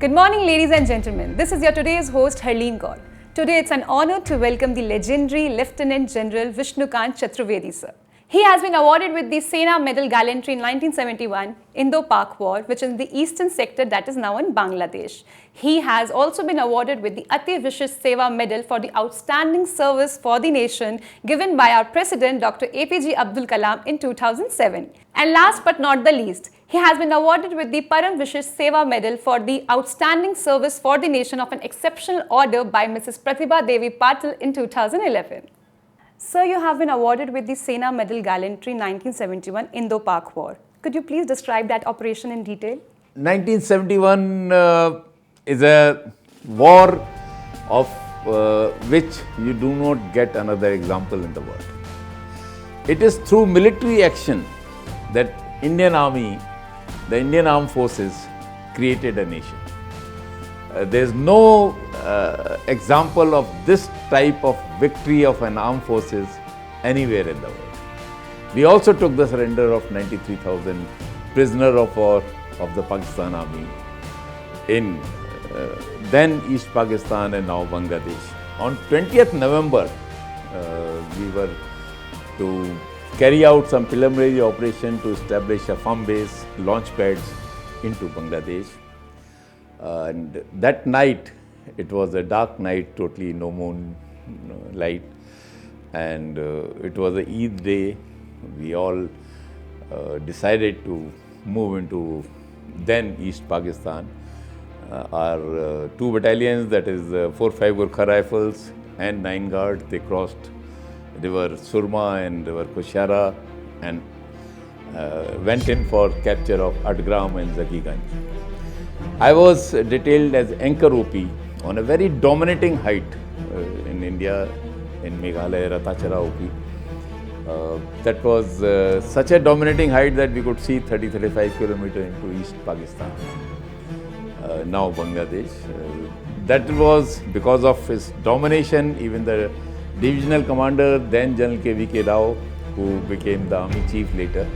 Good morning, ladies and gentlemen. This is your today's host, Harleen Kaur. Today, it's an honor to welcome the legendary Lieutenant General Vishnukant Chaturvedi, sir. He has been awarded with the Sena Medal Gallantry in 1971 Indo-Pak War, which is in the eastern sector that is now in Bangladesh. He has also been awarded with the Ati Vishish Seva Medal for the outstanding service for the nation given by our President Dr. APJ Abdul Kalam in 2007. And last but not the least, he has been awarded with the Param Vishish Seva Medal for the outstanding service for the nation of an exceptional order by Mrs. Pratibha Devi Patil in 2011. Sir, you have been awarded with the Sena Medal Gallantry 1971 Indo-Pak War. Could you please describe that operation in detail? 1971 is a war of which you do not get another example in the world. It is through military action that Indian Army, the Indian Armed Forces, created a nation. There is no example of this type of victory of an armed forces anywhere in the world. We also took the surrender of 93,000 prisoners of war of the Pakistan Army in then East Pakistan and now Bangladesh. On 20th November, we were to carry out some preliminary operation to establish a farm base, launch pads into Bangladesh. And that night, it was a dark night, totally no moon, light, and it was a Eid day. We all decided to move into then East Pakistan. Our two battalions, that is 4-5 Gurkha Rifles and 9 Guard, they crossed river Surma and river Kushiara and went in for capture of Adgram and Zakiganj. I was detailed as anchor OP on a very dominating height in India, in Meghalaya, Ratachara OP. That was such a dominating height that we could see 30-35 kilometers into East Pakistan, now Bangladesh. That was because of his domination. Even the divisional commander, then General K.V.K. Rao, who became the army chief later,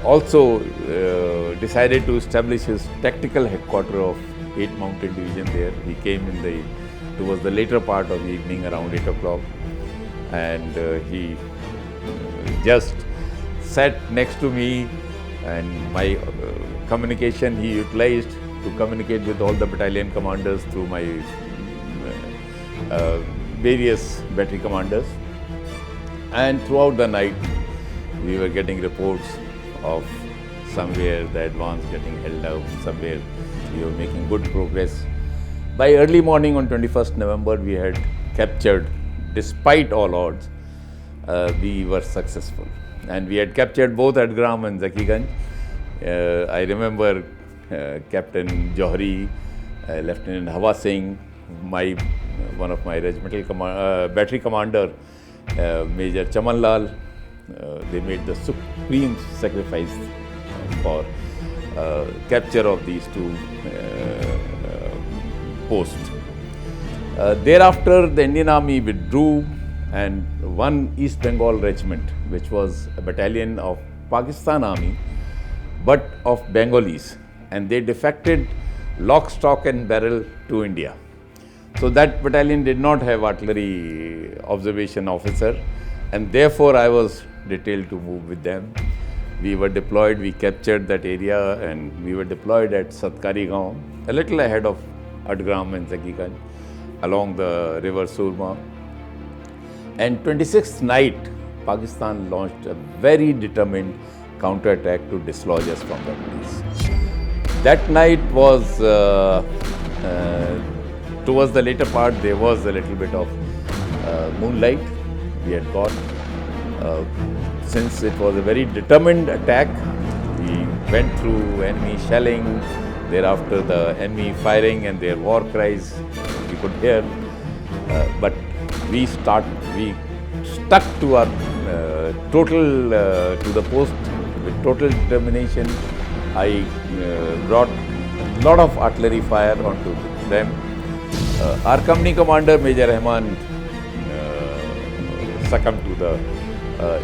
also decided to establish his tactical headquarters of 8th Mountain Division there. He came in towards the later part of the evening, around 8 o'clock, and he just sat next to me, and my communication he utilized to communicate with all the battalion commanders through my various battery commanders. And throughout the night, we were getting reports of somewhere the advance getting held out, somewhere we were making good progress. By early morning on 21st November, we had captured, despite all odds, we were successful. And we had captured both Adgram and Zakiganj. I remember Captain Johari, Lieutenant Hawa Singh, one of my regimental battery commander, Major Chaman Lal, they made the supreme sacrifice for capture of these two posts. Thereafter, the Indian Army withdrew, and one East Bengal regiment, which was a battalion of Pakistan Army, but of Bengalis, and they defected lock, stock and barrel to India. So that battalion did not have artillery observation officer, and therefore I was detailed to move with them. We were deployed, we captured that area, and we were deployed at Satkari Gaon, a little ahead of Adgram and Zakiganj, along the river Surma. And 26th night, Pakistan launched a very determined counterattack to dislodge us from that place. That night was, towards the later part, there was a little bit of moonlight we had got. Since it was a very determined attack, we went through enemy shelling, thereafter the enemy firing and their war cries we could hear. But we stuck to our to the post with total determination. I brought a lot of artillery fire onto them. Our company commander, Major Rahman, succumbed to the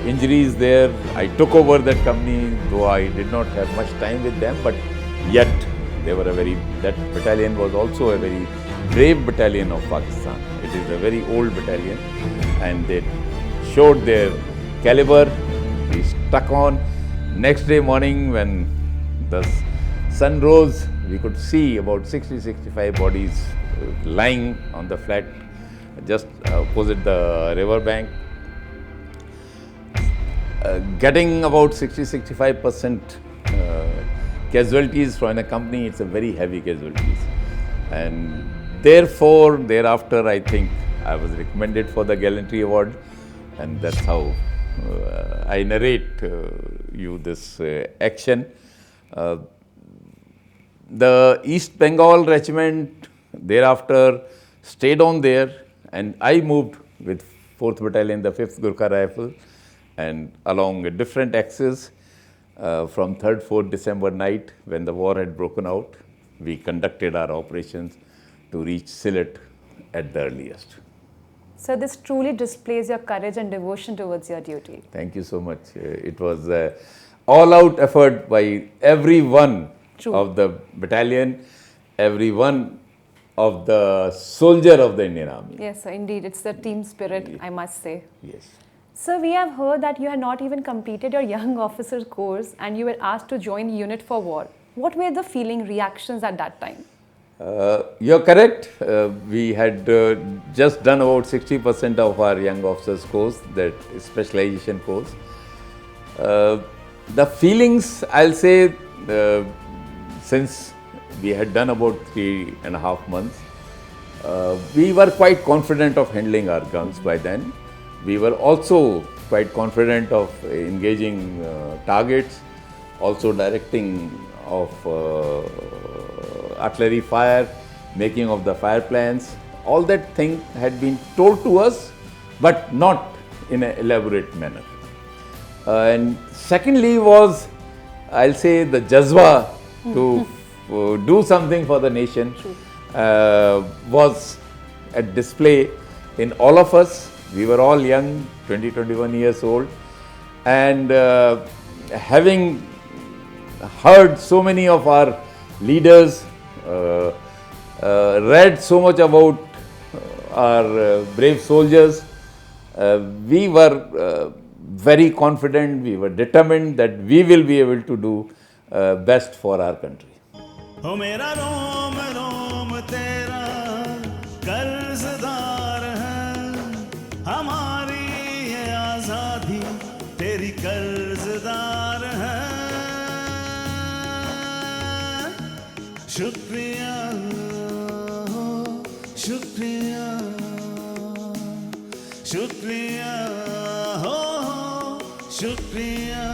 injuries there. I took over that company, though I did not have much time with them, but yet that battalion was also a very brave battalion of Pakistan. It is a very old battalion, and they showed their caliber. We stuck on. Next day morning, when the sun rose, we could see about 60-65 bodies lying on the flat just opposite the river bank. Getting about 60-65% casualties from a company, it's a very heavy casualties. And therefore, thereafter, I think I was recommended for the Gallantry Award, and that's how I narrate you this action. The East Bengal Regiment thereafter stayed on there, and I moved with 4th Battalion, the 5th Gurkha Rifle, and along a different axis from 3rd, 4th December night, when the war had broken out, we conducted our operations to reach Sylhet at the earliest. So this truly displays your courage and devotion towards your duty. Thank you so much. It was an all-out effort by every one of the battalion, every one of the soldier of the Indian Army. Yes, sir, indeed. It's the team spirit, I must say. Yes. Sir, we have heard that you had not even completed your young officer course and you were asked to join unit for war. What were the feeling reactions at that time? You're correct. We had just done about 60% of our young officers course, that specialization course. The feelings, I'll say, since we had done about 3.5 months, we were quite confident of handling our guns by then. We were also quite confident of engaging targets, also directing of artillery fire, making of the fire plans. All that thing had been told to us, but not in an elaborate manner. And secondly was, I'll say, the jazba to do something for the nation was at display in all of us. We were all young, 20-21 years old, and having heard so many of our leaders, read so much about our brave soldiers, we were very confident, we were determined that we will be able to do best for our country. हो मेरा रोम रोम तेरा कर्जदार है, हमारी ये आजादी तेरी कर्जदार है। शुक्रिया शुक्रिया शुक्रिया हो शुक्रिया।